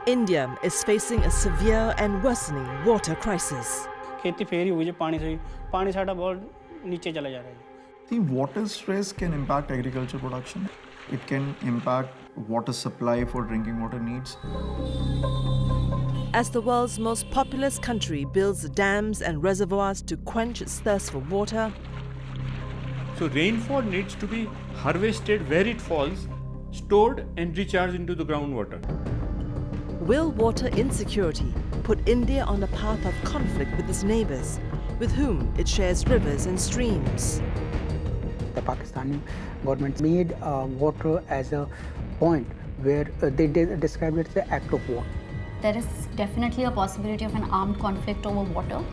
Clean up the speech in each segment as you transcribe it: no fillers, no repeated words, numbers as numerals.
India is facing a severe and worsening water crisis. खेती फेर ही हुई जो पानी से पानी साडा बहुत नीचे चला जा रहा है. The water stress can impact agriculture production. It can impact water supply for drinking water needs. As the world's most populous country builds dams and reservoirs to quench its thirst for water, so rainfall needs to be harvested where it falls, stored and recharged into the groundwater. will water insecurity put India on a path of conflict with its neighbours, with whom it shares rivers and streams? The Pakistani government made water as a point where they described it as an act of war. There is definitely a possibility of an armed conflict over water.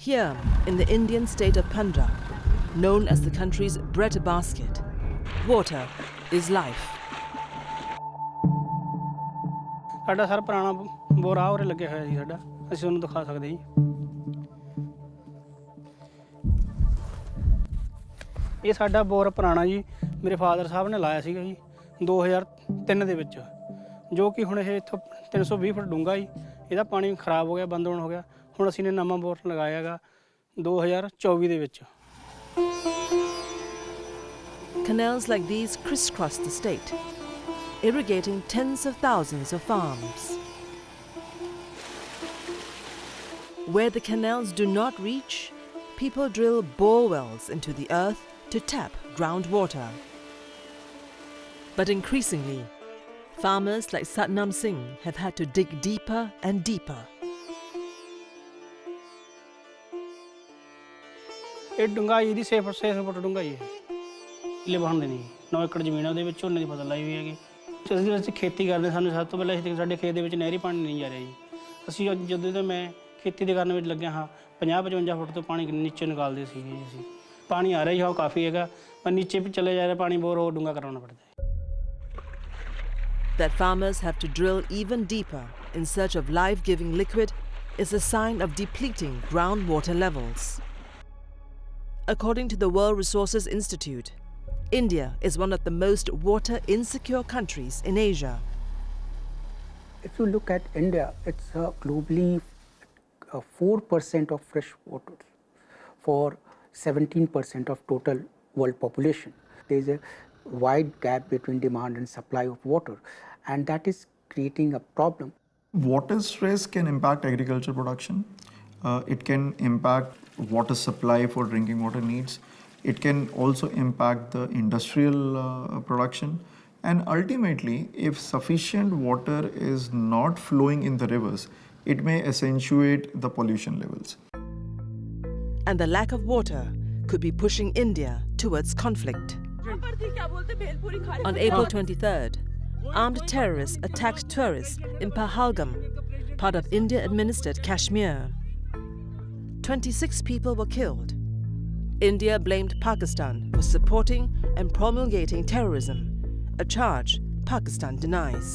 Here, in the Indian state of Punjab, known as the country's breadbasket, water is life. ਸਾਡਾ sir ਪੁਰਾਣਾ ਬੋਰਾ ਉਰੇ ਲੱਗਿਆ ਹੋਇਆ ਜੀ ਸਾਡਾ ਅਸੀਂ ਉਹਨੂੰ ਦਿਖਾ ਸਕਦੇ ਜੀ. ਇਹ ਸਾਡਾ ਬੋਰ ਪੁਰਾਣਾ ਜੀ ਮੇਰੇ ਫਾਦਰ ਸਾਹਿਬ ਨੇ ਲਾਇਆ ਸੀਗਾ ਜੀ 2003 ਦੇ ਵਿੱਚ ਜੋ ਕਿ ਹੁਣ ਇਹ ਇੱਥੋਂ 320 ਫੁੱਟ ਡੂੰਘਾ ਜੀ. ਇਹਦਾ ਪਾਣੀ ਖਰਾਬ ਹੋ ਗਿਆ ਬੰਦ ਹੋਣ ਹੋ ਗਿਆ. ਹੁਣ ਅਸੀਂ ਨੇ ਨਵਾਂ ਬੋਰ ਲਗਾਇਆ ਹੈਗਾ 2024 ਦੇ ਵਿੱਚ. Canals like these crisscross the state, irrigating tens of thousands of farms. Where the canals do not reach, people drill bore wells into the earth to tap groundwater. But increasingly, farmers like Satnam Singh have had to dig deeper and deeper. ਇਹ ਡੂੰਘਾਈ ਇਹਦੀ 6 ਫੁੱਟ ਡੂੰਘਾਈ ਹੈ. ਕਿੱਲੇ ਵਾਹਣ ਦੇ ਨਹੀਂ 9 ਏਕੜ ਜ਼ਮੀਨ ਹੈ ਉਹਦੇ ਵਿੱਚ ਝੋਨੇ ਦੀ ਫਸਲ ਲਾਈ ਹੋਈ ਹੈਗੀ. ਅਸੀਂ ਖੇਤੀ ਕਰਦੇ ਸਾਨੂੰ ਸਭ ਤੋਂ ਪਹਿਲਾਂ ਸਾਡੇ ਖੇਤ ਦੇ ਵਿੱਚ ਨਹਿਰੀ ਪਾਣੀ ਨਹੀਂ ਜਾ ਰਿਹਾ ਜੀ. ਅਸੀਂ ਜਦੋਂ ਤੋਂ ਮੈਂ ਖੇਤੀ ਦੇ ਕਰਨ ਵਿੱਚ ਲੱਗਿਆ ਹਾਂ 50-55 ਫੁੱਟ ਤੋਂ ਪਾਣੀ ਨੀਚੇ ਨਿਕਾਲਦੇ ਸੀਗੇ ਜੀ ਅਸੀਂ. ਪਾਣੀ ਆ ਰਿਹਾ ਜੀ ਹਾਂ ਕਾਫੀ ਹੈਗਾ ਪਰ ਨੀਚੇ ਵੀ ਚਲੇ ਜਾ ਰਿਹਾ ਪਾਣੀ ਬੋਰ ਹੋਰ ਡੂੰਘਾ ਕਰਾਉਣਾ ਪੜਦਾ ਹੈ. That farmers have to drill even deeper in search of life-giving liquid is a sign of depleting groundwater levels. According to the World Resources Institute, India is one of the most water-insecure countries in Asia. If you look at India, it's globally 4% of fresh water for 17% of total world population. There is a wide gap between demand and supply of water, and that is creating a problem. Water stress can impact agriculture production. It can impact water supply for drinking water needs. It can also impact the industrial production. And ultimately, if sufficient water is not flowing in the rivers, it may accentuate the pollution levels. And the lack of water could be pushing India towards conflict. On April 23rd, armed terrorists attacked tourists in Pahalgam, part of India-administered Kashmir. 26 people were killed. India blamed Pakistan for supporting and promulgating terrorism, a charge Pakistan denies.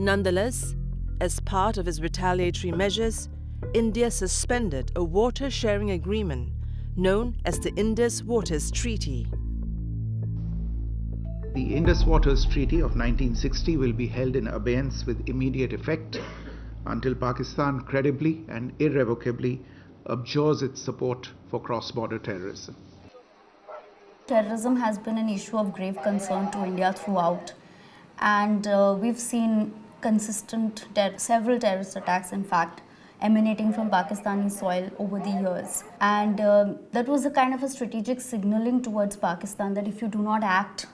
Nonetheless, as part of its retaliatory measures, India suspended a water-sharing agreement known as the Indus Waters Treaty. The Indus Waters Treaty of 1960 will be held in abeyance with immediate effect until Pakistan credibly and irrevocably abjures its support for cross-border terrorism. Terrorism has been an issue of grave concern to India throughout, and we've seen consistent several terrorist attacks, in fact, emanating from Pakistani soil over the years. And that was a kind of a strategic signaling towards Pakistan that if you do not act,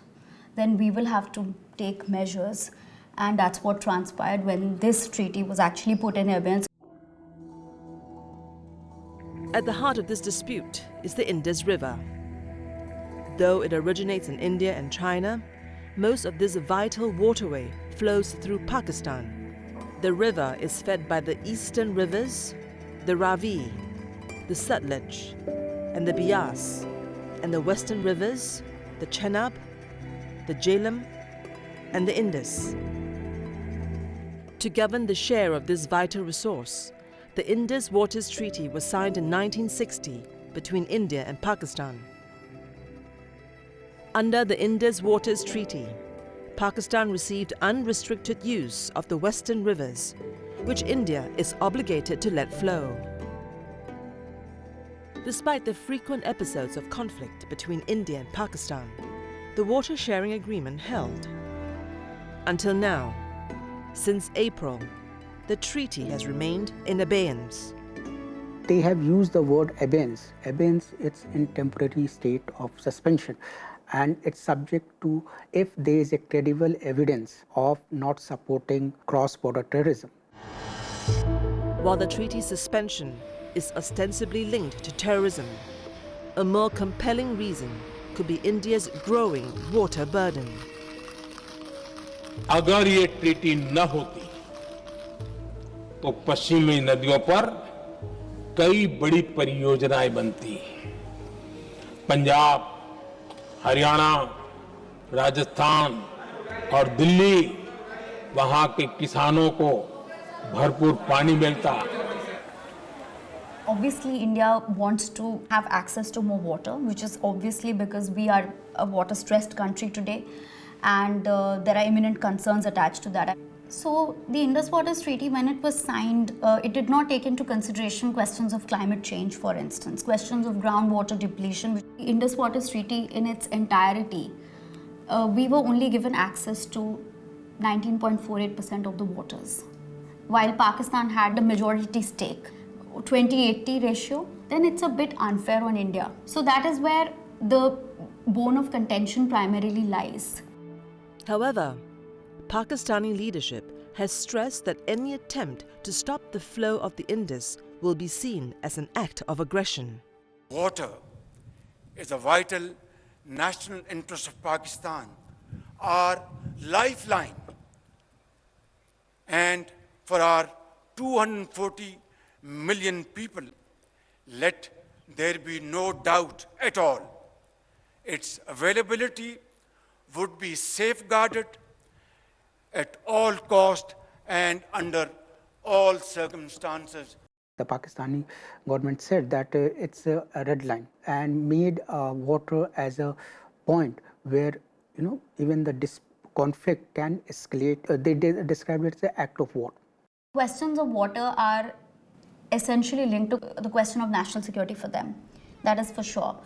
then we will have to take measures. And that's what transpired when this treaty was actually put in abeyance. At the heart of this dispute is the Indus River. Though it originates in India and China, most of this vital waterway flows through Pakistan. The river is fed by the eastern rivers, the Ravi, the Sutlej, and the Bias, and the western rivers, the Chenab, the Jhelum, and the Indus. To govern the share of this vital resource, the Indus Waters Treaty was signed in 1960 between India and Pakistan. Under the Indus Waters Treaty, Pakistan received unrestricted use of the western rivers, which India is obligated to let flow. Despite the frequent episodes of conflict between India and Pakistan, the water sharing agreement held. Until now, since April, the treaty has remained in abeyance. They have used the word abeyance. Abeyance, it's in temporary state of suspension, and it's subject to if there is a credible evidence of not supporting cross-border terrorism. While the treaty's suspension is ostensibly linked to terrorism, a more compelling reason could be India's growing water burden. अगर ये treaty न होती तो पश्चिमी नदियों पर कई बड़ी परियोजनाएं बनती। पंजाब, हरियाणा, राजस्थान और दिल्ली, वहां के किसानों को भरपूर पानी मिलता। Obviously, India wants to have access to more water, which is obviously because we are a water-stressed country today, and there are imminent concerns attached to that. So, the Indus Waters Treaty, when it was signed, it did not take into consideration questions of climate change, for instance, questions of groundwater depletion. The Indus Waters Treaty in its entirety, we were only given access to 19.48% of the waters, while Pakistan had a majority stake. 20-80 ratio, then it's a bit unfair on India. So that is where the bone of contention primarily lies. However, Pakistani leadership has stressed that any attempt to stop the flow of the Indus will be seen as an act of aggression. Water is a vital national interest of Pakistan, our lifeline, and for our 240 million people, let there be no doubt at all. Its availability would be safeguarded at all cost and under all circumstances. The Pakistani government said that it's a red line and made water as a point where, even the conflict can escalate. They described it as an act of war. Questions of water are essentially linked to the question of national security for them. That is for sure.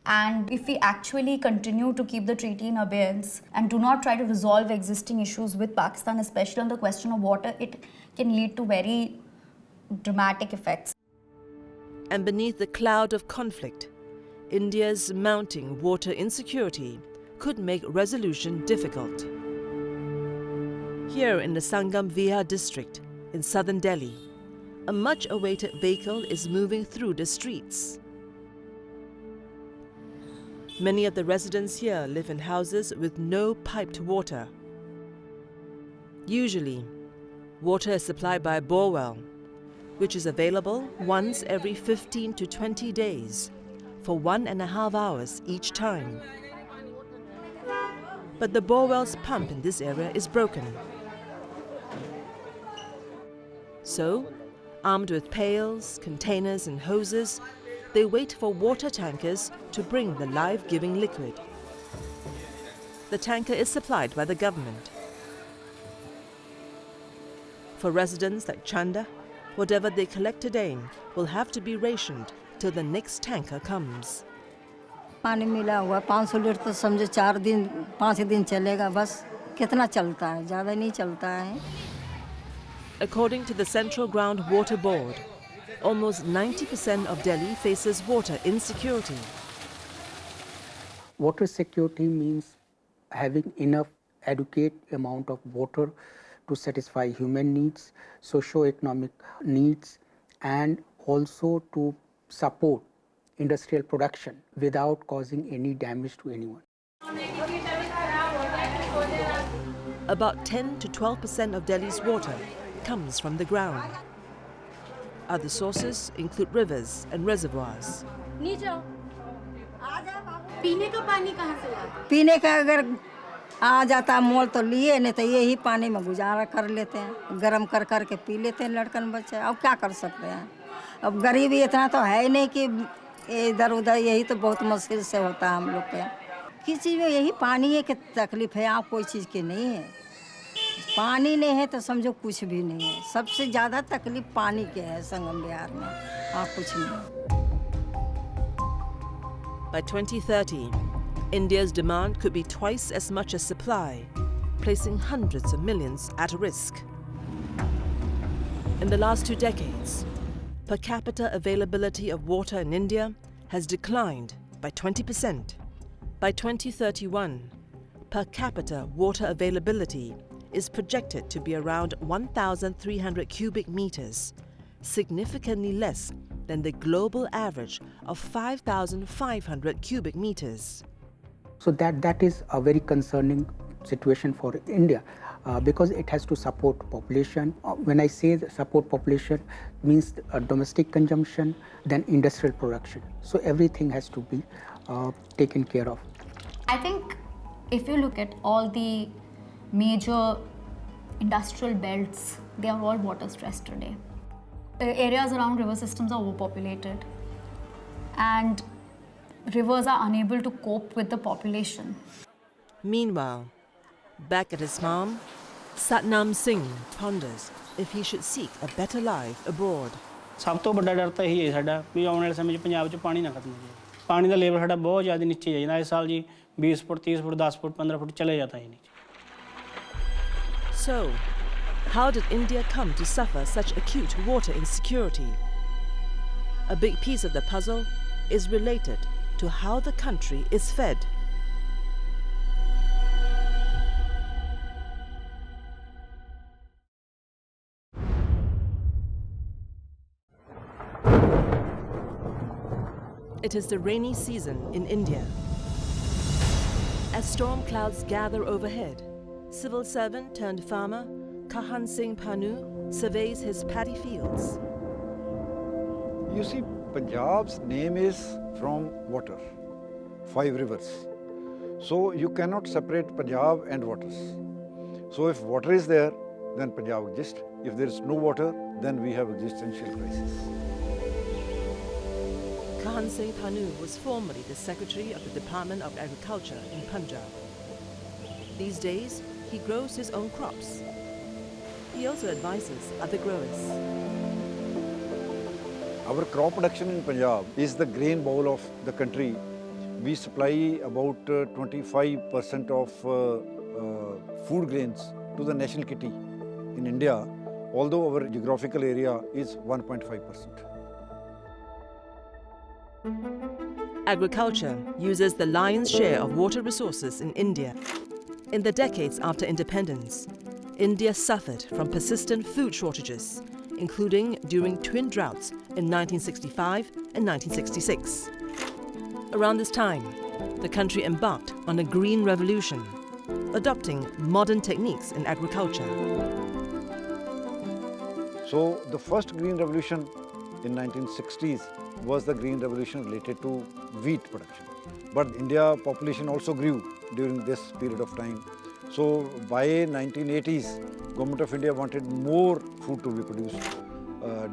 And if we actually continue to keep the treaty in abeyance and do not try to resolve existing issues with Pakistan, especially on the question of water, it can lead to very dramatic effects. And beneath the cloud of conflict, India's mounting water insecurity could make resolution difficult. Here in the Sangam Vihar district in southern Delhi, a much-awaited vehicle is moving through the streets. Many of the residents here live in houses with no piped water. Usually, water is supplied by a borewell, which is available once every 15 to 20 days for 1.5 hours each time. But the borewell's pump in this area is broken. So, armed with pails, containers and hoses, they wait for water tankers to bring the life-giving liquid. The tanker is supplied by the government. For residents like Chanda, whatever they collect today will have to be rationed till the next tanker comes. पानी मिला हुआ 500 litre तो समझो 4 दिन 5 दिन चलेगा बस कितना चलता है ज़्यादा नहीं चलता है. According to the Central Ground Water Board, almost 90% of Delhi faces water insecurity. Water security means having enough adequate amount of water to satisfy human needs, socio-economic needs, and also to support industrial production without causing any damage to anyone. About 10 to 12% of Delhi's water comes from the ground. Other sources include rivers and reservoirs. पीने का अगर आ जाता मोल तो लिए, नहीं तो यही पानी में गुजारा कर लेते हैं, गर्म कर कर के पी लेते हैं लड़कन बच्चे। अब क्या कर सकते हैं, अब गरीबी इतना तो है ही नहीं कि इधर उधर, यही तो बहुत मुश्किल से होता है हम लोग के। किस चीज़ में यही पानी है कि तकलीफ है, आप कोई चीज़ की नहीं है। पानी नहीं है तो समझो कुछ भी नहीं है। सबसे ज़्यादा तकलीफ पानी के है संगम बिहार में, और कुछ नहीं। By 2030, India's demand could be twice as much as supply, placing hundreds of millions at risk. In the last 2 decades, per capita availability of water in India has declined by 20%. By 2031, per capita water availability is projected to be around 1,300 cubic meters, significantly less than the global average of 5,500 cubic meters. So that is a very concerning situation for India because it has to support population. When I say support population, means domestic consumption, then industrial production. So everything has to be taken care of. I think if you look at all the major industrial belts, they are all water stressed today. Areas around river systems are overpopulated and rivers are unable to cope with the population. Meanwhile, back at his farm, Satnam Singh ponders if he should seek a better life abroad. ਸਭ ਤੋਂ ਵੱਡਾ ਡਰ ਤਾਂ ਇਹੀ ਹੈ ਸਾਡਾ ਵੀ ਆਉਣ ਵਾਲੇ ਸਮੇਂ 'ਚ ਪੰਜਾਬ 'ਚ ਪਾਣੀ ਨਾ ਖਤਮ ਹੋ ਜਾਏ। ਪਾਣੀ ਦਾ ਲੈਵਲ ਸਾਡਾ ਬਹੁਤ ਜ਼ਿਆਦਾ ਨੀਚੇ ਜਾਈ ਜਾਂਦਾ। ਇਸ ਸਾਲ ਜੀ 20 ਫੁੱਟ 30 ਫੁੱਟ 10 ਫੁੱਟ 15 ਫੁੱਟ ਚਲੇ ਜਾਂਦਾ ਹੈ ਨੀਚੇ। So, how did India come to suffer such acute water insecurity? A big piece of the puzzle is related to how the country is fed. It is the rainy season in India. As storm clouds gather overhead, civil servant turned farmer Kahan Singh Panu surveys his paddy fields. You see, Punjab's name is from water, 5 rivers. So you cannot separate Punjab and waters. So if water is there, then Punjab exists. If there is no water, then we have existential crisis. Kahan Singh Panu was formerly the Secretary of the Department of Agriculture in Punjab. These days, he grows his own crops. He also advises other growers. Our crop production in Punjab is the grain bowl of the country. We supply about 25% of food grains to the national kitty in India, although our geographical area is 1.5%. Agriculture uses the lion's share of water resources in India. In the decades after independence, India suffered from persistent food shortages, including during twin droughts in 1965 and 1966. Around this time, the country embarked on a green revolution, adopting modern techniques in agriculture. So the first green revolution in 1960s was the green revolution related to wheat production. But India population also grew during this period of time. So by 1980s, Government of India wanted more food to be produced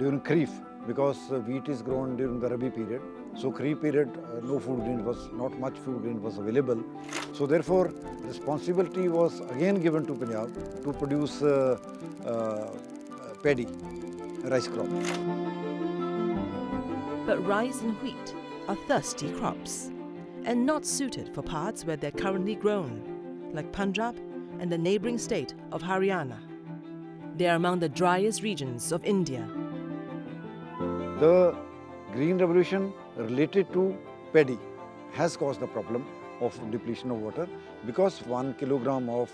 during Kharif because wheat is grown during the Rabi period. So Kharif period, not much food grain was available. So therefore, responsibility was again given to Punjab to produce paddy, rice crop. But rice and wheat are thirsty crops and not suited for parts where they're currently grown, like Punjab and the neighbouring state of Haryana. They are among the driest regions of India. The green revolution related to paddy has caused the problem of depletion of water because 1 kilogram of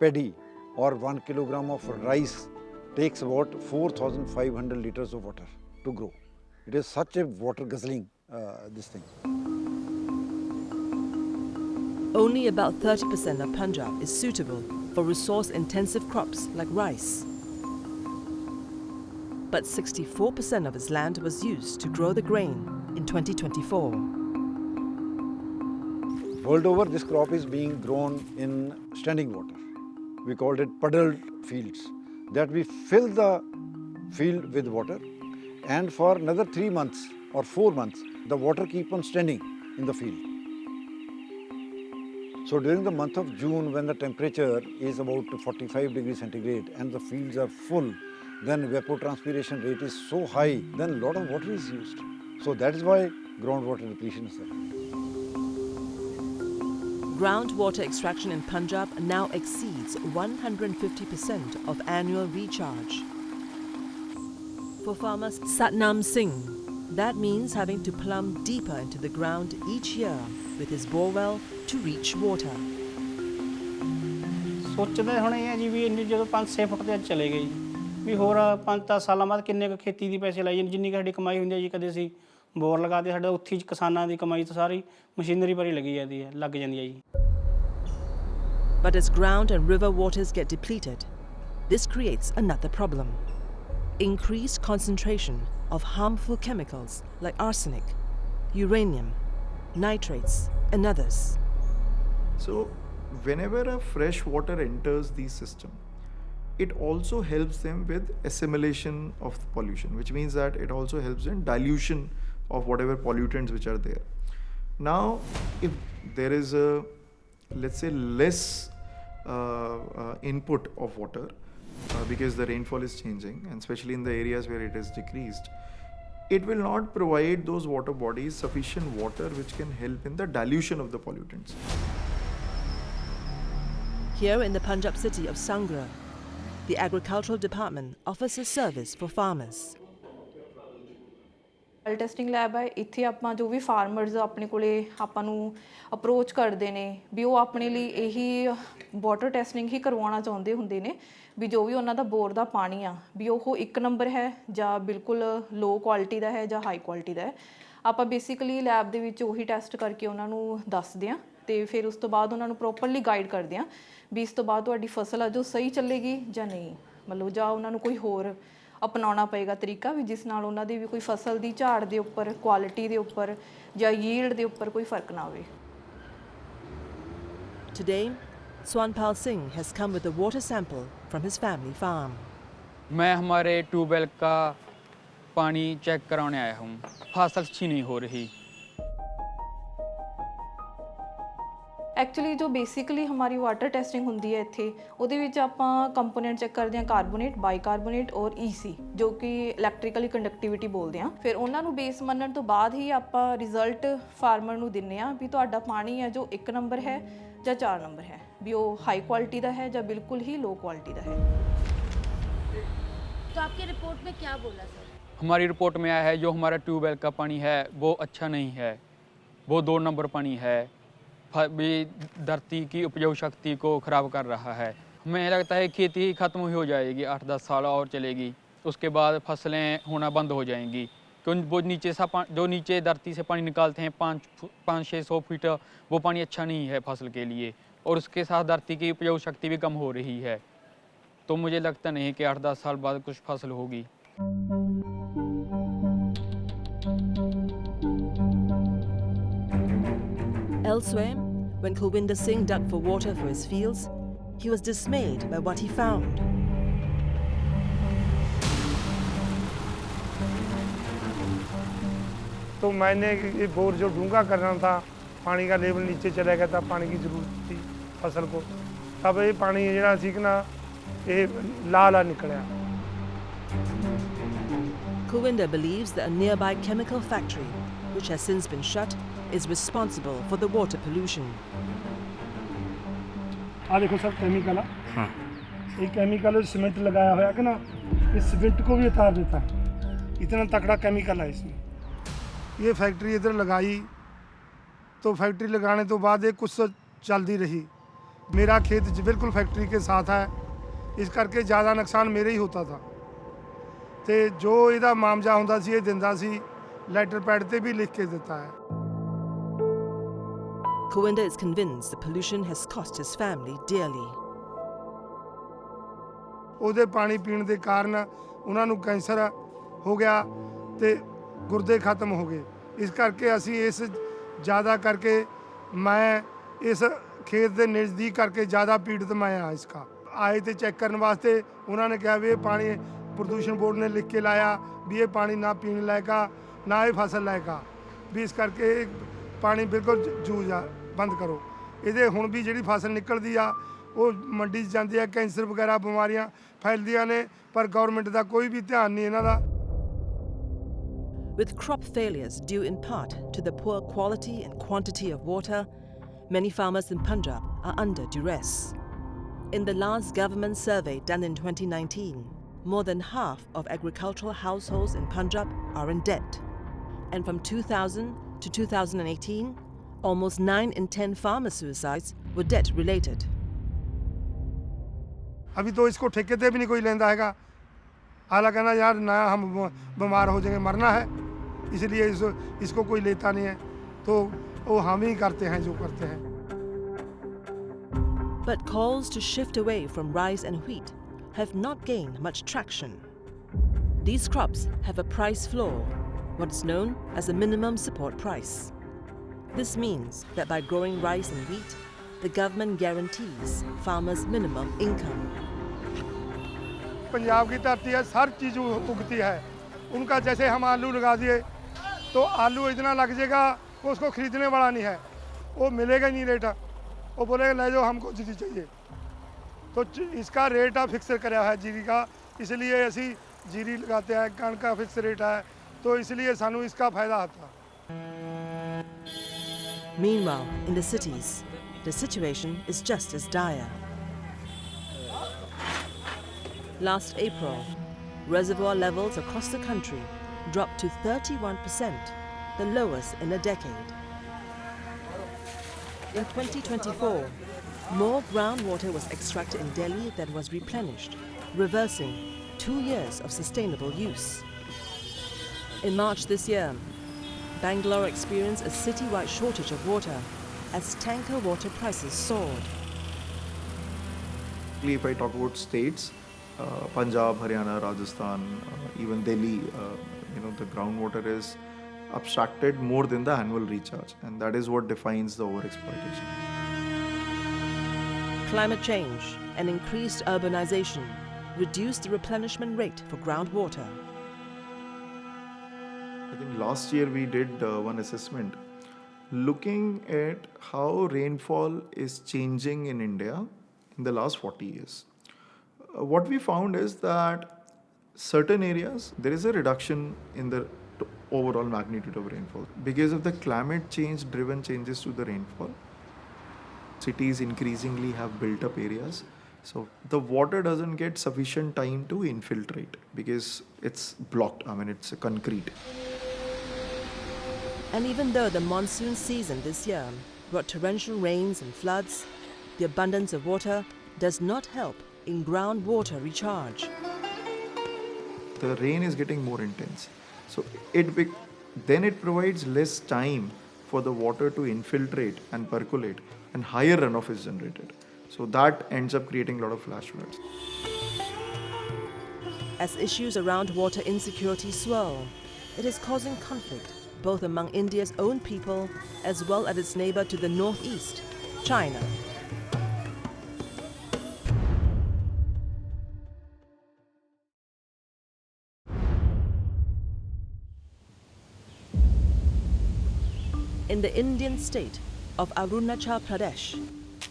paddy or 1 kilogram of rice takes about 4,500 liters of water to grow. It is such a water guzzling this thing. Only about 30% of Punjab is suitable for resource-intensive crops like rice. But 64% of its land was used to grow the grain in 2024. World over, this crop is being grown in standing water. We called it puddled fields. That we fill the field with water, and for another 3 months or 4 months, the water keep on standing in the field. So during the month of June, when the temperature is about 45 degrees centigrade and the fields are full, then evapotranspiration rate is so high, then a lot of water is used. So that is why groundwater depletion is there. Groundwater extraction in Punjab now exceeds 150% of annual recharge. For farmer Satnam Singh, that means having to plumb deeper into the ground each year with his borewell to reach water. ਸੋਚਦੇ ਹੁਣ ਇਹ ਹੈ ਜੀ ਵੀ ਇੰਨੀ ਜਦੋਂ 5-6 ਫੁੱਟ ਦੇ ਚਲੇ ਗਏ ਵੀ ਹੋਰ 5-10 ਸਾਲਾਂ ਬਾਅਦ ਕਿੰਨੇ ਕੁ ਖੇਤੀ ਦੀ ਪੈਸੇ ਲਾਈ ਜਿੰਨੀ ਕੁ ਸਾਡੀ ਕਮਾਈ ਹੁੰਦੀ ਹੈ ਜੀ। ਕਦੇ ਅਸੀਂ ਬੋਰ ਲਗਾਤੇ, ਸਾਡਾ ਉੱਥੇ ਕਿਸਾਨਾਂ ਦੀ ਕਮਾਈ ਤਾਂ ਸਾਰੀ ਮਸ਼ੀਨਰੀ ਪਰ ਹੀ ਲੱਗ ਜਾਂਦੀ ਹੈ ਜੀ। But as ground and river waters get depleted, this creates another problem. Increased concentration of harmful chemicals like arsenic, uranium, nitrates, and others. So whenever a fresh water enters the system, it also helps them with assimilation of the pollution, which means that it also helps in dilution of whatever pollutants which are there. Now, if there is a, let's say, less input of water because the rainfall is changing, and especially in the areas where it is decreased, it will not provide those water bodies sufficient water which can help in the dilution of the pollutants. Here in the Punjab city of Sangra, the Agricultural Department offers a service for farmers. Soil testing lab ਹੈ। ਇੱਥੇ ਆਪਾਂ ਜੋ ਵੀ farmers ਆਪਣੇ ਕੋਲੇ ਆਪਾਂ ਨੂੰ approach ਕਰਦੇ ਨੇ ਵੀ ਉਹ ਆਪਣੇ ਲਈ ਇਹੀ ਵਾਟਰ ਟੈਸਟਿੰਗ ਹੀ ਕਰਵਾਉਣਾ ਚਾਹੁੰਦੇ ਹੁੰਦੇ ਨੇ ਵੀ ਜੋ ਵੀ ਉਹਨਾਂ ਦਾ ਬੋਰ ਦਾ ਪਾਣੀ ਆ ਵੀ ਉਹ 1 ਨੰਬਰ ਹੈ ਜਾਂ ਬਿਲਕੁਲ ਲੋ ਕੁਆਲਿਟੀ ਦਾ ਹੈ ਜਾਂ ਹਾਈ ਕੁਆਲਿਟੀ ਦਾ ਹੈ। ਆਪਾਂ ਬੇਸਿਕਲੀ ਲੈਬ ਦੇ ਵਿੱਚ ਉਹੀ ਟੈਸਟ ਕਰਕੇ ਉਹਨਾਂ ਨੂੰ ਦੱਸਦੇ ਹਾਂ ਤੇ ਫਿਰ ਉਸ ਤੋਂ ਬਾਅਦ ਉਹਨਾਂ ਨੂੰ ਪ੍ਰੋਪਰਲੀ ਗਾਈਡ ਕਰਦੇ ਹਾਂ ਵੀ ਇਸ ਤੋਂ ਬਾਅਦ ਤੁਹਾਡੀ ਫਸਲ ਆ ਜੋ ਸਹੀ ਚੱਲੇਗੀ ਜਾਂ ਨਹੀਂ, ਮਤਲਬ ਜਾਂ ਉਹਨਾਂ ਨੂੰ ਕੋਈ ਹੋਰ ਅਪਣਾਉਣਾ ਪਏਗਾ ਤਰੀਕਾ ਵੀ ਜਿਸ ਨਾਲ ਉਹਨਾਂ ਦੀ ਵੀ ਕੋਈ ਫਸਲ ਦੀ ਝਾੜ ਦੇ ਉੱਪਰ, ਕੁਆਲਿਟੀ ਦੇ ਉੱਪਰ ਜਾਂ ਯੀਲਡ ਦੇ ਉੱਪਰ ਕੋਈ ਫਰਕ ਨਾ ਆਵੇ। Today, Swanpal Singh has come with a water sample from his family farm. मैं हमारे ट्यूबवेल का पानी चेक कराने आया हूँ। फसल अच्छी नहीं हो रही। एक्चुअली जो बेसिकली हमारी वाटर टेस्टिंग होंगी है इत्थे उहदे विच आपां कंपोनेंट चेक करते हैं कार्बोनेट, बाईकार्बोनेट और ईसी जो कि इलैक्ट्रिकली कंडक्टिविटी बोलते हैं। फिर उन्हां नूं बेस मनण तो बाद ही आपां रिजल्ट फार्मर नूं दिंदे आ भी तुहाडा पानी है जो 1 नंबर है ਜਾਂ 4 नंबर है, भी वो हाई क्वालिटी का है या बिल्कुल ही लो क्वालिटी का है। तो आपकी रिपोर्ट में क्या बोला सर? हमारी रिपोर्ट में आया है जो हमारा ट्यूबवेल का पानी है वो अच्छा नहीं है, वो 2 नंबर पानी है, भी धरती की उपजाऊ शक्ति को ख़राब कर रहा है। हमें लगता है खेती ख़त्म ही हो जाएगी, 8-10 साल और चलेगी, उसके बाद फसलें होना बंद हो जाएंगी क्योंकि वो नीचे सा जो नीचे धरती से पानी निकालते हैं 500-600 फीट, वो पानी अच्छा नहीं है फसल के लिए और उसके साथ धरती की उपजाऊ शक्ति भी कम हो रही है। तो मुझे लगता नहीं कि 8-10 साल बाद कुछ फसल होगी। Elsewhere, when Kulwinder Singh dug for water for his fields, he was dismayed by what he found. तो मैंने ये बोर जो डूंगा करना था, पानी का लेवल नीचे चला गया था, पानी की ज़रूरत थी फसल को, तब ये पानी जरा सी ना ये लाल निकलिया। Kulwinder believes that a nearby chemical factory, which has since been shut, is responsible for the water pollution. आ देखो सर केमिकल है, ये केमिकल सीमेंट लगाया हुआ है कि ना, इस सीमेंट को भी उतार देता है, इतना तकड़ा केमिकल है इसमें। ये फैक्ट्री इधर लगाई तो फैक्ट्री लगाने तो बाद ये कुछ चलती रही, मेरा खेत बिल्कुल फैक्ट्री के साथ है, इस करके ज़्यादा नुकसान मेरे ही होता था। तो जो इहदा मामजा हुंदा सी ये दिंदा सी, ਲੈਟਰ ਪੈਡ ਤੇ ਵੀ ਲਿਖ ਕੇ ਦਿੱਤਾ ਹੈ। Kulwinder is convinced the pollution has cost his family dearly. ਉਹਦੇ ਪਾਣੀ ਪੀਣ ਦੇ ਕਾਰਨ ਉਹਨਾਂ ਨੂੰ ਕੈਂਸਰ ਹੋ ਗਿਆ ਤੇ ਗੁਰਦੇ ਖਤਮ ਹੋ ਗਏ। ਇਸ ਕਰਕੇ ਅਸੀਂ ਇਸ ਜ਼ਿਆਦਾ ਕਰਕੇ ਮੈਂ इस खेत ਦੇ ਨਜ਼ਦੀਕ ਕਰਕੇ ਜ਼ਿਆਦਾ ਪੀੜਤ ਮੈਂ ਆ इसका ਆਏ ਤੇ ਚੈੱਕ ਕਰਨ ਵਾਸਤੇ ਉਹਨਾਂ ਨੇ ਕਿਹਾ ਵੀ ਇਹ ਪਾਣੀ ਪ੍ਰਦੂਸ਼ਣ ਬੋਰਡ ਨੇ ਲਿਖ ਕੇ ਲਾਇਆ ਵੀ ਇਹ ਪਾਣੀ ਨਾ ਪੀਣ ਲਾਇਕਾ ਨਾ ਇਹ ਫਸਲ ਲਾਇਕਾ ਵੀ ਇਸ ਕਰਕੇ ਪਾਣੀ ਬਿਲਕੁਲ ਜੂਜ ਆ ਬੰਦ ਕਰੋ ਇਹਦੇ ਹੁਣ ਵੀ ਜਿਹੜੀ ਫਸਲ ਨਿਕਲਦੀ ਆ ਉਹ ਮੰਡੀ 'ਚ ਜਾਂਦੀ ਆ ਕੈਂਸਰ ਵਗੈਰਾ ਬਿਮਾਰੀਆਂ ਫੈਲਦੀਆਂ ਨੇ ਪਰ ਗਵਰਨਮੈਂਟ ਦਾ ਕੋਈ ਵੀ ਧਿਆਨ ਨਹੀਂ ਇਹਨਾਂ ਦਾ With crop failures due in part to the poor quality and quantity of water, many farmers in Punjab are under duress. In the last government survey done in 2019, more than half of agricultural households in Punjab are in debt. And from 2000 to 2018, almost 9 in 10 farmer suicides were debt-related. अभी तो इसको ठेके पे भी नहीं कोई लेंदा हैगा आला कहना यार ना हम बीमार हो जाएंगे मरना है इसलिए इसको कोई लेता नहीं है तो वो हम ही करते हैं जो करते हैं But calls to shift away from rice and wheat have not gained much traction. These crops have a price floor, what is known as a minimum support price. This means that by growing rice and wheat, the government guarantees farmers minimum income. Punjab की धरती है हर चीज़ उगती है उनका जैसे हम आलू लगा दिए तो आलू इतना लग जाएगा वो उसको खरीदने वाला नहीं है वो मिलेगा नहीं रेट वो बोलेगा ले जाओ हमको जीरी चाहिए तो इसका रेट आ फिक्स कराया है जीरी का इसलिए असी जीरी लगाते हैं कणक का फिक्स रेट है तो इसलिए सानू इसका फ़ायदा आता है Meanwhile, in the cities, the situation is just as dire. Last April, reservoir levels across the country dropped to 31%, the lowest in a decade. In 2024, more groundwater was extracted in Delhi than was replenished, reversing 2 years of sustainable use. In March this year, Bangalore experienced a citywide shortage of water as tanker water prices soared. If I talk about states, Punjab, Haryana, Rajasthan, even Delhi, the groundwater is abstracted more than the annual recharge, and that is what defines the overexploitation. Climate change and increased urbanization reduced the replenishment rate for groundwater. I think last year we did one assessment looking at how rainfall is changing in India in the last 40 years. What we found is that certain areas there is a reduction in the overall magnitude of rainfall because of the climate change driven changes to the rainfall. Cities increasingly have built up areas, so the water doesn't get sufficient time to infiltrate because it's blocked. It's a concrete. And even though the monsoon season this year brought torrential rains and floods, the abundance of water does not help in groundwater recharge. The rain is getting more intense, so then it provides less time for the water to infiltrate and percolate, and higher runoff is generated. So that ends up creating a lot of flash floods. As issues around water insecurity swirl, it is causing conflict both among India's own people as well as its neighbour to the northeast, China. In the Indian state of Arunachal Pradesh,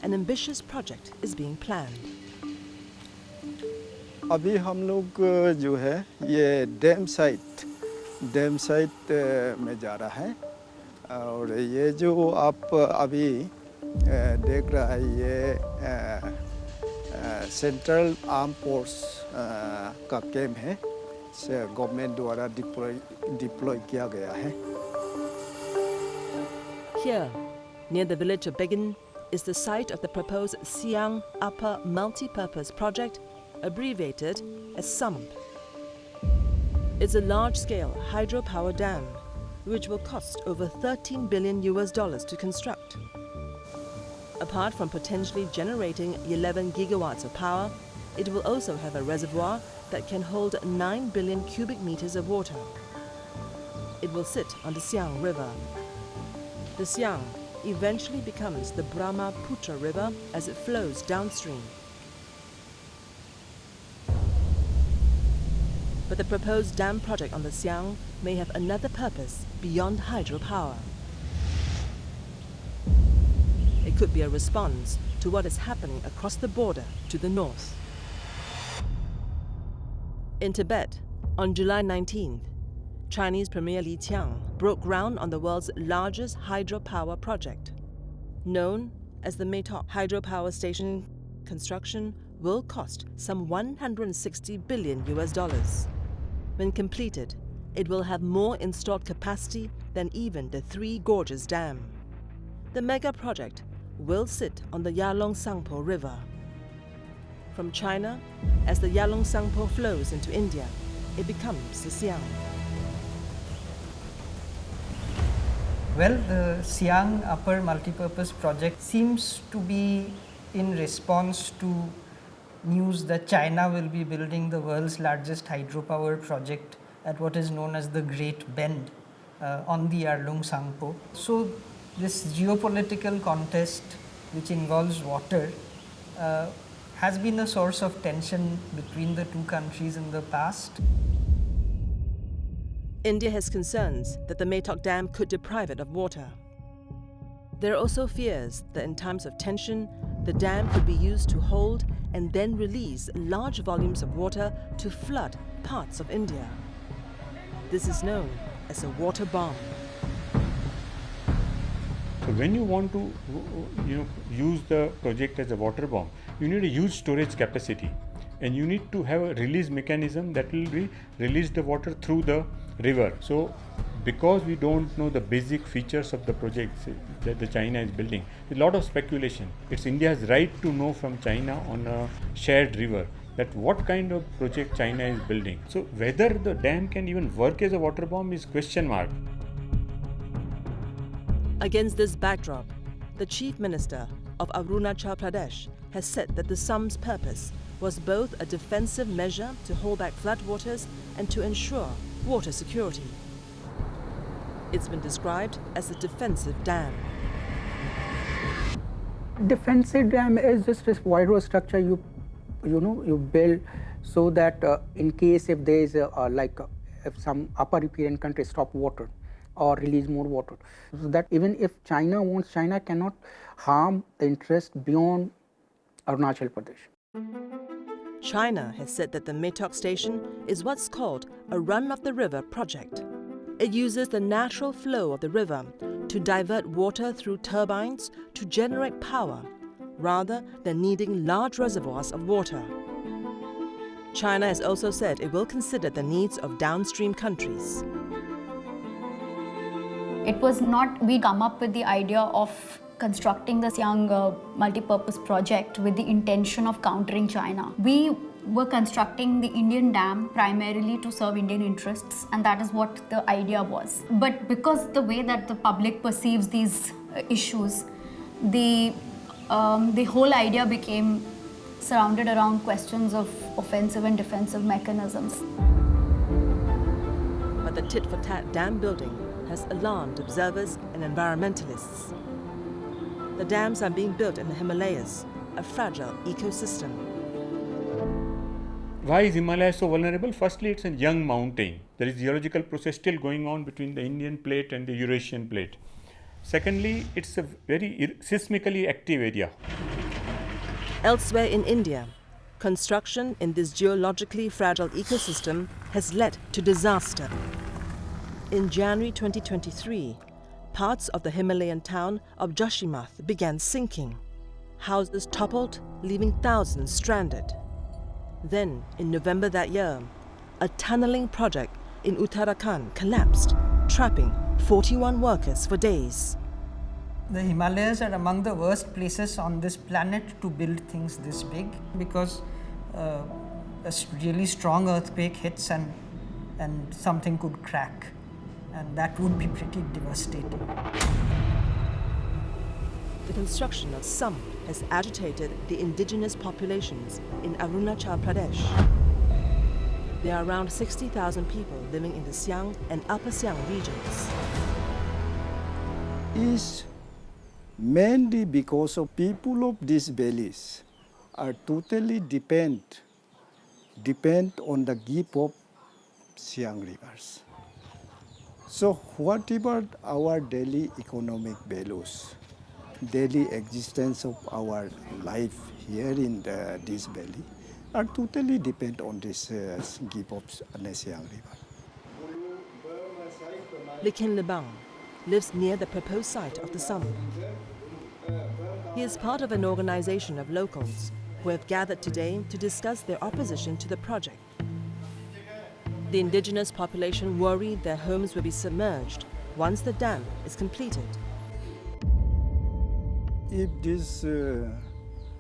an ambitious project is being planned. अभी हम लोग जो है ये dam site में जा रहा है और ये जो आप अभी देख रहा है ये सेंट्रल आर्म फोर्स का कैंप है गवर्नमेंट द्वारा डिप्लॉय किया गया है. Here, near the village of Begin, is the site of the proposed Siang Upper Multi-Purpose Project, abbreviated as SUMP. It's a large-scale hydropower dam, which will cost over $13 billion to construct. Apart from potentially generating 11 gigawatts of power, it will also have a reservoir that can hold 9 billion cubic meters of water. It will sit on the Siang River. The Siang eventually becomes the Brahmaputra River as it flows downstream. But the proposed dam project on the Siang may have another purpose beyond hydropower. It could be a response to what is happening across the border to the north. In Tibet, on July 19th, Chinese Premier Li Qiang broke ground on the world's largest hydropower project. Known as the Metok hydropower station, construction will cost some $160 billion. When completed, it will have more installed capacity than even the Three Gorges Dam. The mega project will sit on the Yalong Sangpo River. From China, as the Yalong Sangpo flows into India, it becomes the Siang. Well, the Siang Upper Multipurpose Project seems to be in response to news that China will be building the world's largest hydropower project at what is known as the Great Bend on the Yalong Sangpo. So this geopolitical contest, which involves water, has been a source of tension between the two countries in the past. India has concerns that the Metok Dam could deprive it of water. There are also fears that in times of tension, the dam could be used to hold and then release large volumes of water to flood parts of India. This is known as a water bomb. So when you want to use the project as a water bomb, you need a huge storage capacity, and you need to have a release mechanism that will be release the water through the river. So because we don't know the basic features of the projects that the China is building, a lot of speculation. It's India's right to know from China on a shared river that what kind of project China is building. So whether the dam can even work as a water bomb is question mark. Against this backdrop, the Chief Minister of Arunachal Pradesh has said that the sum's purpose was both a defensive measure to hold back floodwaters and to ensure water security. It's been described as a defensive dam. Defensive dam is just this wider structure you build so that in case if there is if some upper riparian country stop water or release more water, so that even if China wants, China cannot harm the interest beyond Arunachal Pradesh. China has said that the Metok station is what's called a run-of-the-river project. It uses the natural flow of the river to divert water through turbines to generate power, rather than needing large reservoirs of water. China has also said it will consider the needs of downstream countries. It was not we come up with the idea of constructing the Siang multi-purpose project with the intention of countering China. We were constructing the Indian dam primarily to serve Indian interests, and that is what the idea was. But because the way that the public perceives these issues, the whole idea became surrounded around questions of offensive and defensive mechanisms. But the tit-for-tat dam building has alarmed observers and environmentalists. The dams are being built in the Himalayas, a fragile ecosystem. Why is Himalaya so vulnerable? Firstly, it's a young mountain. There is geological process still going on between the Indian plate and the Eurasian plate. Secondly, it's a very seismically active area. Elsewhere in India, construction in this geologically fragile ecosystem has led to disaster. In January 2023, parts of the Himalayan town of Joshimath began sinking. Houses toppled, leaving thousands stranded. Then, in November that year, a tunneling project in Uttarakhand collapsed, trapping 41 workers for days. The Himalayas are among the worst places on this planet to build things this big, because a really strong earthquake hits and something could crack, and that would be pretty devastating. The construction of some has agitated the indigenous populations in Arunachal Pradesh. There are around 60,000 people living in the Siang and Upper Siang regions. East mainly because of people of these valleys are totally depend on the gift of Siang rivers. So whatever our daily economic values, daily existence of our life here in this valley are totally depend on this gift of Siang river. Likin Lebang lives near the proposed site of the summit. He is part of an organization of locals who have gathered today to discuss their opposition to the project. The indigenous population worry their homes will be submerged once the dam is completed. If this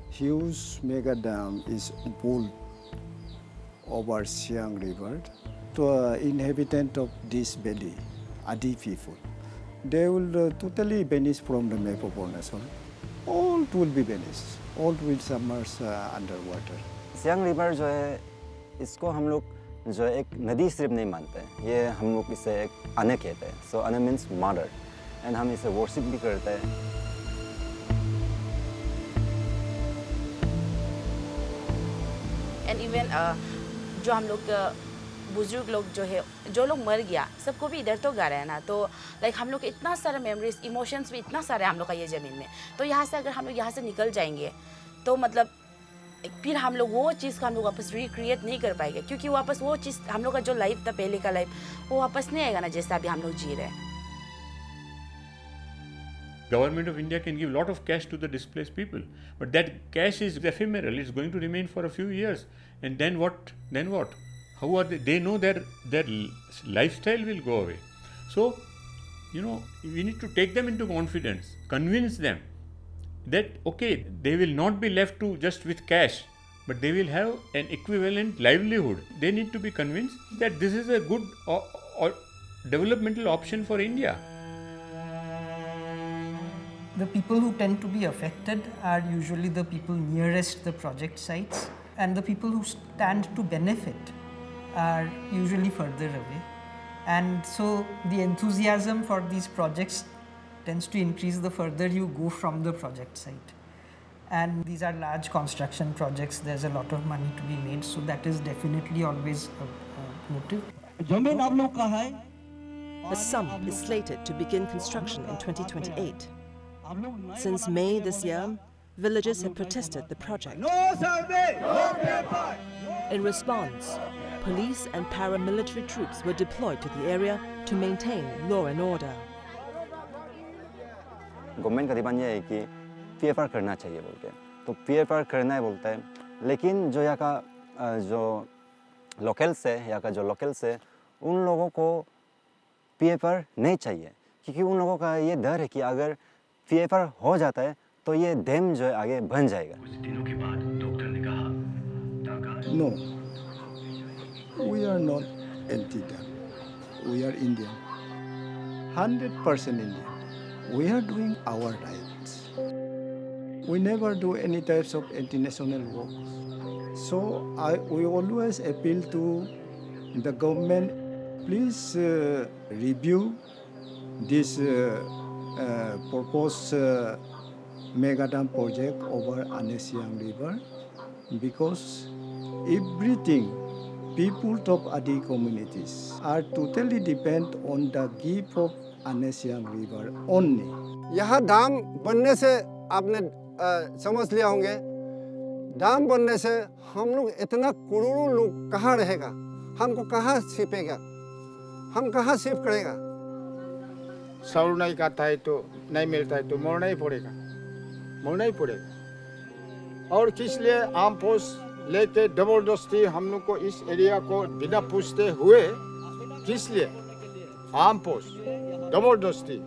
huge mega dam is built over Siang River, the inhabitants of this valley, Adi people, they will totally vanish from the map of our nation. All will be vanished. All will submerge underwater. Siang river जो है इसको हम लोग जो है एक नदी सिर्फ नहीं मानते हैं, ये हम लोग इसे एक अने कहते हैं. सो अने मीन्स मदर, एंड हम इसे वर्शिप भी करते हैं. एंड इवन जो हम लोग बुजुर्ग लोग जो है, जो लोग मर गया, सबको भी इधर तो गा रहे हैं ना, तो लाइक हम लोग के इतना सारा मेमोरीज, इमोशंस भी इतना सारा है हम लोग का ये ज़मीन में. तो यहाँ से अगर हम लोग यहाँ से निकल जाएंगे तो मतलब फिर हम लोग वो चीज़ का हम लोग वापस रिक्रिएट नहीं कर पाएंगे, क्योंकि वापस वो चीज़ हम लोग का जो लाइफ था पहले का लाइफ वो वापस नहीं आएगा ना, जैसा अभी हम लोग जी रहे हैं. Government of India can give lot of cash to the displaced people, but that cash is ephemeral. It's going to remain for a few years, and then what? Then what? How are they? They know their lifestyle will go away. So, we need to take them into confidence, convince them that okay, they will not be left to just with cash, but they will have an equivalent livelihood. They need to be convinced that this is a good or developmental option for India. The people who tend to be affected are usually the people nearest the project sites, and the people who stand to benefit are usually further away. And so the enthusiasm for these projects tends to increase the further you go from the project site. And these are large construction projects, there's a lot of money to be made, so that is definitely always a motive. The summit is slated to begin construction in 2028. Since May this year, villagers have protested the project. In response, police and paramilitary troops were deployed to the area to maintain law and order. Government का demand ये है कि PFR करना चाहिए बोल के, तो PFR करना है बोलता है, लेकिन जो यहाँ का जो लोकल्स है, यहाँ का जो लोकल्स है, उन लोगों को PFR नहीं चाहिए, क्योंकि उन लोगों का ये डर है कि अगर PFR हो जाता है तो ये डैम जो है आगे बन जाएगा. कुछ दिनों के बाद डॉक्टर ने कहा, No, we are not anti-dam. We are Indian, 100% Indian. We are doing our rights. We never do any types of anti-national work. So we always appeal to the government, please review this proposed mega dam project over Siang River, because everything people of Adi communities are totally depend on the gift of Siang River only. यहाँ dam बनने से आपने समझ लिया होंगे, dam बनने से हम लोग इतना करोड़ों लोग कहाँ रहेगा, हमको कहाँ छिपेगा, हम कहाँ शिफ्ट करेगा. चावल नहीं खाता है तो नहीं मिलता है तो मरना ही पड़ेगा, मरना ही पड़ेगा. और किस लिए आर्म फोर्स लेके जबरदस्ती हम लोग को इस एरिया को बिना पूछते हुए, किस लिए आर्म फोर्स जबरदस्ती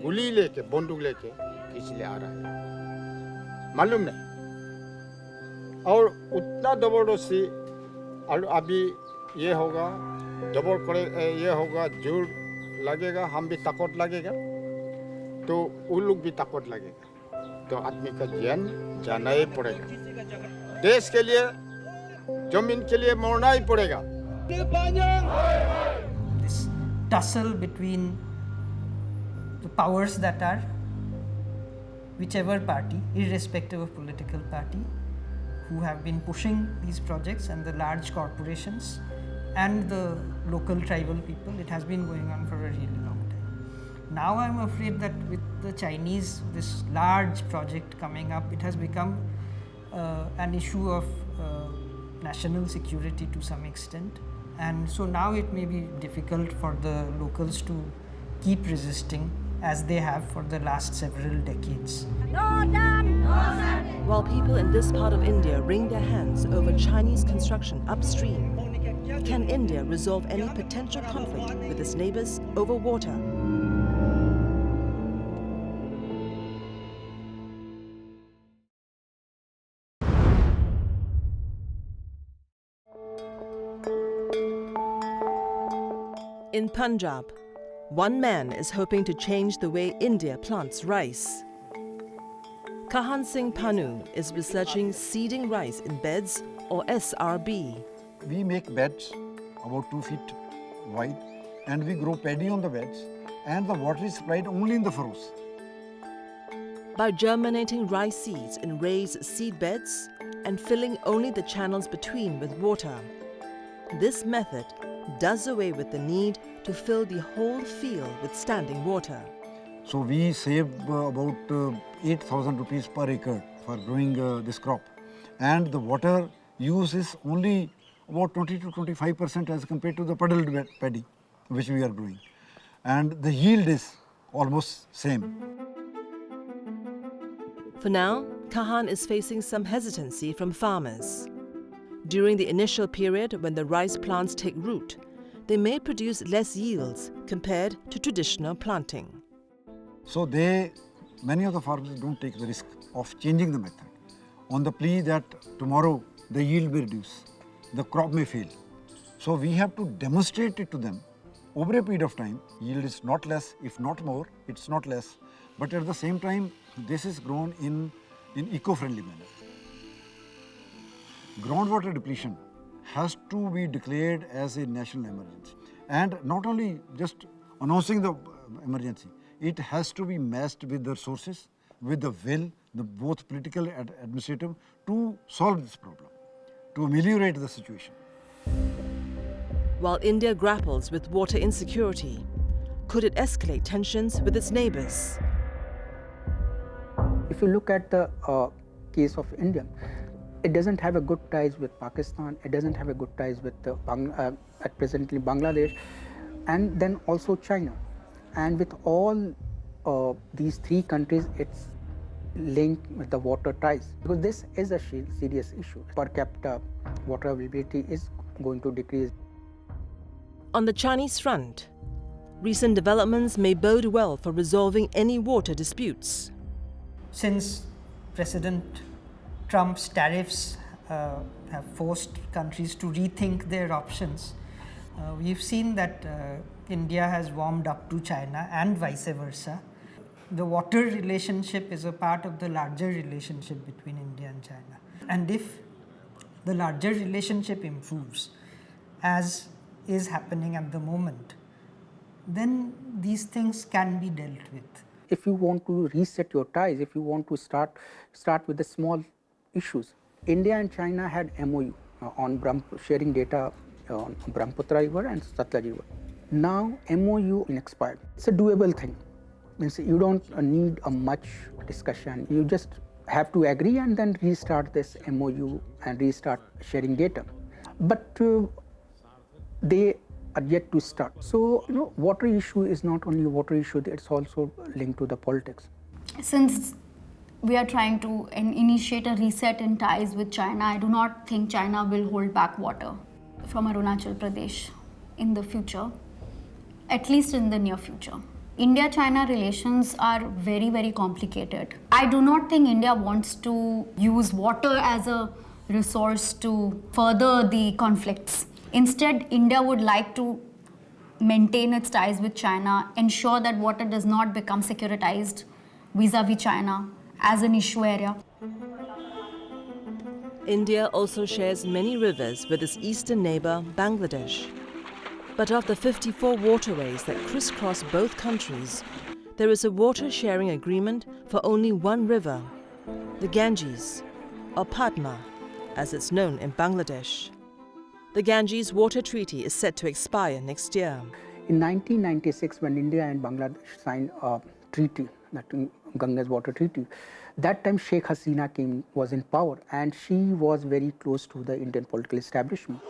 गोली लेके बंदूक लेके किस लिए आ रहा है मालूम नहीं. और उतना जबरदस्ती अभी ये होगा, जबर करे ये होगा, जोर लगेगा, हम भी ताकत लगेगा, तो उन लोग भी ताकत लगेगा, तो आदमी का जान जाना ही पड़ेगा. देश के लिए, जमीन के लिए मरना ही पड़ेगा. This tussle between the powers that are whichever party, irrespective of political party, who have been pushing these projects, and the large corporations and the local tribal people. It has been going on for a really long time. Now I'm afraid that with the Chinese, this large project coming up, it has become an issue of national security to some extent, and so now it may be difficult for the locals to keep resisting as they have for the last several decades. While people in this part of India wring their hands over Chinese construction upstream, can India resolve any potential conflict with its neighbours over water? In Punjab, one man is hoping to change the way India plants rice. Kahan Singh Panu is researching seeding rice in beds, or SRB. We make beds about 2 feet wide and we grow paddy on the beds, and the water is supplied only in the furrows. By germinating rice seeds in raised seed beds and filling only the channels between with water, this method does away with the need to fill the whole field with standing water. So we save about 8,000 rupees per acre for growing this crop, and the water use is only about 20 to 25% as compared to the puddled paddy which we are growing, and the yield is almost same. For now, Kahan is facing some hesitancy from farmers. During the initial period when the rice plants take root, they may produce less yields compared to traditional planting. So many of the farmers don't take the risk of changing the method on the plea that tomorrow the yield will reduce, the crop may fail. So we have to demonstrate it to them over a period of time. Yield is not less, if not more, it's not less, but at the same time this is grown in eco-friendly manner. Groundwater depletion has to be declared as a national emergency, and not only just announcing the emergency, it has to be matched with the resources, with the will, both political and administrative, to solve this problem, to ameliorate the situation. While India grapples with water insecurity, could it escalate tensions with its neighbours? If you look at the case of India, it doesn't have a good ties with Pakistan, it doesn't have a good ties with at presently Bangladesh, and then also China. And with all these three countries, it's linked with the water ties, because this is a serious issue. Per capita water availability is going to decrease. On the Chinese front, recent developments may bode well for resolving any water disputes. Since President Trump's tariffs have forced countries to rethink their options, we've seen that India has warmed up to China and vice versa. The water relationship is a part of the larger relationship between India and China. And if the larger relationship improves, as is happening at the moment, then these things can be dealt with. If you want to reset your ties, if you want to start with the small issues, India and China had MOU on sharing data on Brahmaputra River and Satluj River. Now MOU is expired. It's a doable thing. Means you don't need a much discussion. You just have to agree and then restart this MOU and restart sharing data. But they are yet to start. So, water issue is not only a water issue, it's also linked to the politics. Since we are trying to initiate a reset in ties with China, I do not think China will hold back water from Arunachal Pradesh in the future, at least in the near future. India-China relations are very, very complicated. I do not think India wants to use water as a resource to further the conflicts. Instead, India would like to maintain its ties with China, ensure that water does not become securitized vis-a-vis China as an issue area. India also shares many rivers with its eastern neighbour, Bangladesh. But of the 54 waterways that crisscross both countries, there is a water sharing agreement for only one river, the Ganges, or Padma, as it's known in Bangladesh. The Ganges Water Treaty is set to expire next year. In 1996, when India and Bangladesh signed a treaty, that Ganges Water Treaty, that time Sheikh Hasina was in power, and she was very close to the Indian political establishment.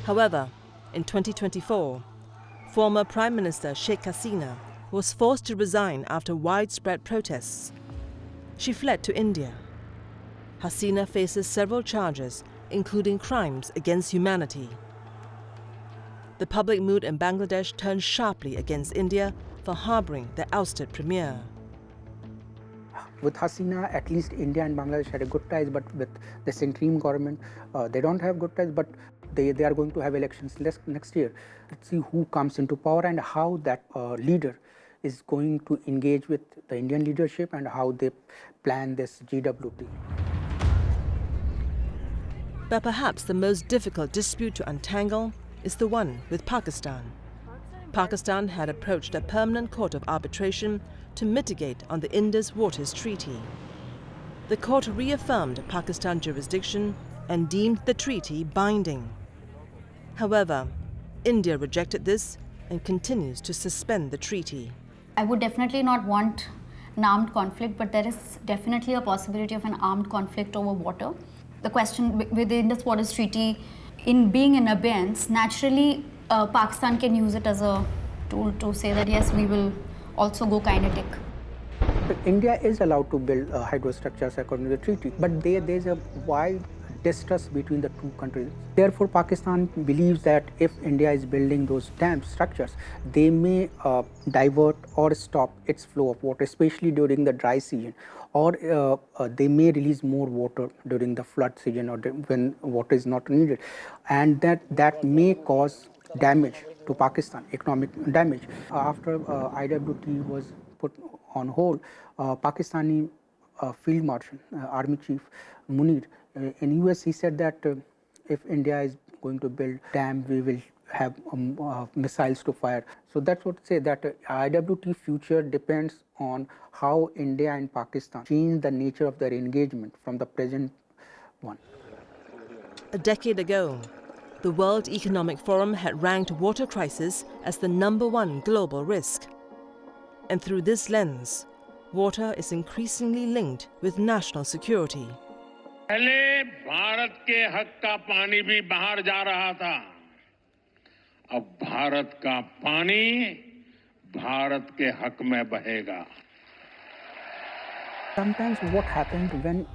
However, in 2024, former Prime Minister Sheikh Hasina was forced to resign after widespread protests. She fled to India. Hasina faces several charges, including crimes against humanity. The public mood in Bangladesh turned sharply against India for harboring the ousted premier. With Hasina, at least India and Bangladesh had a good ties, but with this interim government, they don't have good ties, but they are going to have elections next year. Let's see who comes into power and how that leader is going to engage with the Indian leadership and how they plan this GWT. But perhaps the most difficult dispute to untangle is the one with Pakistan. Pakistan had approached a permanent court of arbitration to mitigate on the Indus Waters Treaty. The court reaffirmed Pakistan jurisdiction and deemed the treaty binding. However, India rejected this and continues to suspend the treaty. I would definitely not want an armed conflict, but there is definitely a possibility of an armed conflict over water. The question with the Indus Waters Treaty, in being in abeyance, naturally Pakistan can use it as a tool to say that yes, we will also go kinetic. But India is allowed to build hydrostructures according to the treaty, but there is a wide distrust between the two countries. Therefore, Pakistan believes that if India is building those dam structures, they may divert or stop its flow of water, especially during the dry season, or they may release more water during the flood season or when water is not needed, and that may cause damage to Pakistan, economic damage. After IWT was put on hold, Pakistani Field Marshal, Army Chief Munir, in US he said that if India is going to build dam, we will have missiles to fire. So that's what say that IWT future depends on how India and Pakistan change the nature of their engagement from the present one. A decade ago, the World Economic Forum had ranked water crisis as the #1 global risk. And through this lens, water is increasingly linked with national security. पहले भारत के हक का पानी भी बाहर जा रहा था, अब भारत का पानी भारत के हक में बहेगा. Sometimes what happens when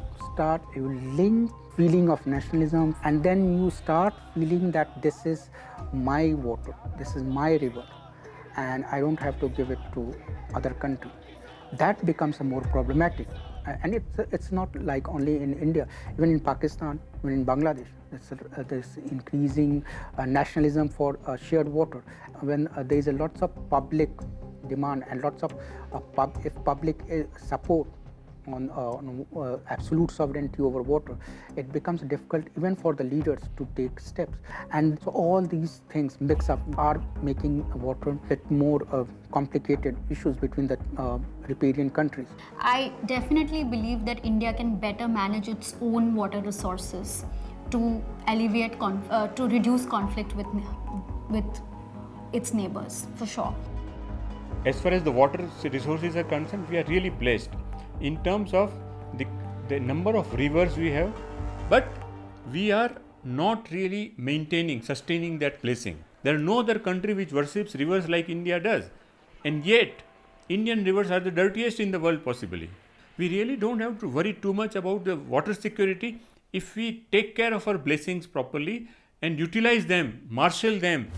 you link feeling of nationalism and then you start feeling that this is my water, this is my river, and I don't have to give it to other country. That becomes more problematic. And it's not like only in India, even in Pakistan, even in Bangladesh, there's increasing nationalism for shared water. When there is lots of public demand and lots of if public support on absolute sovereignty over water, it becomes difficult even for the leaders to take steps. And so all these things mix up are making water a bit more complicated issues between the riparian countries. I definitely believe that India can better manage its own water resources to alleviate, to reduce conflict with its neighbours, for sure. As far as the water resources are concerned, we are really blessed in terms of the number of rivers we have, but we are not really sustaining that blessing. There are no other country which worships rivers like India does, and yet Indian rivers are the dirtiest in the world possibly. We really don't have to worry too much about the water security if we take care of our blessings properly and utilize them, marshal them.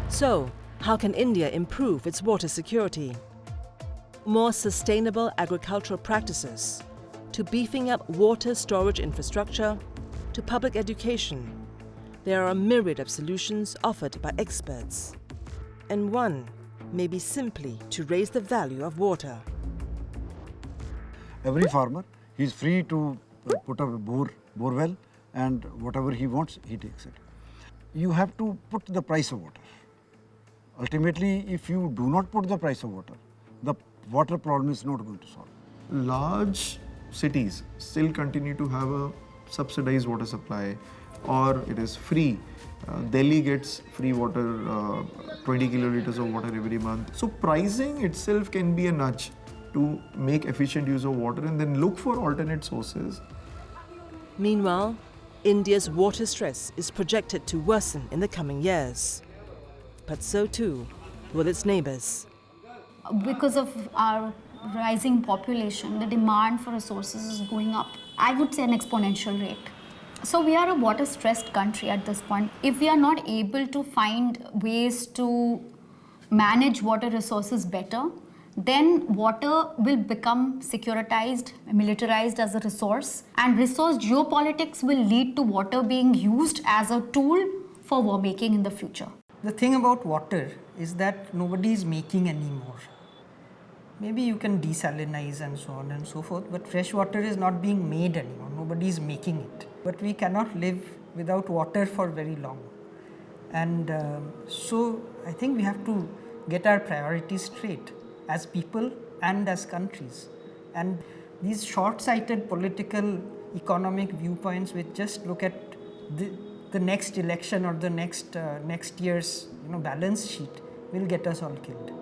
So, how can India improve its water security? More sustainable agricultural practices, to beefing up water storage infrastructure, to public education. There are a myriad of solutions offered by experts. And one may be simply to raise the value of water. Every farmer, he is free to put up a bore well, and whatever he wants, he takes it. You have to put the price of water. Ultimately, if you do not put the price of water, the water problem is not going to solve. Large cities still continue to have a subsidized water supply, or it is free. Delhi gets free water, 20 kiloliters of water every month. So pricing itself can be a nudge to make efficient use of water and then look for alternate sources. Meanwhile, India's water stress is projected to worsen in the coming years. But so too will its neighbours. Because of our rising population, the demand for resources is going up. I would say an exponential rate. So we are a water-stressed country at this point. If we are not able to find ways to manage water resources better, then water will become securitized, militarized as a resource, and resource geopolitics will lead to water being used as a tool for war making in the future. The thing about water is that nobody is making anymore. Maybe you can desalinize and so on and so forth, but fresh water is not being made anymore. Nobody is making it. But we cannot live without water for very long. And so I think we have to get our priorities straight as people and as countries. And these short-sighted political, economic viewpoints which just look at the next election or the next year's balance sheet will get us all killed.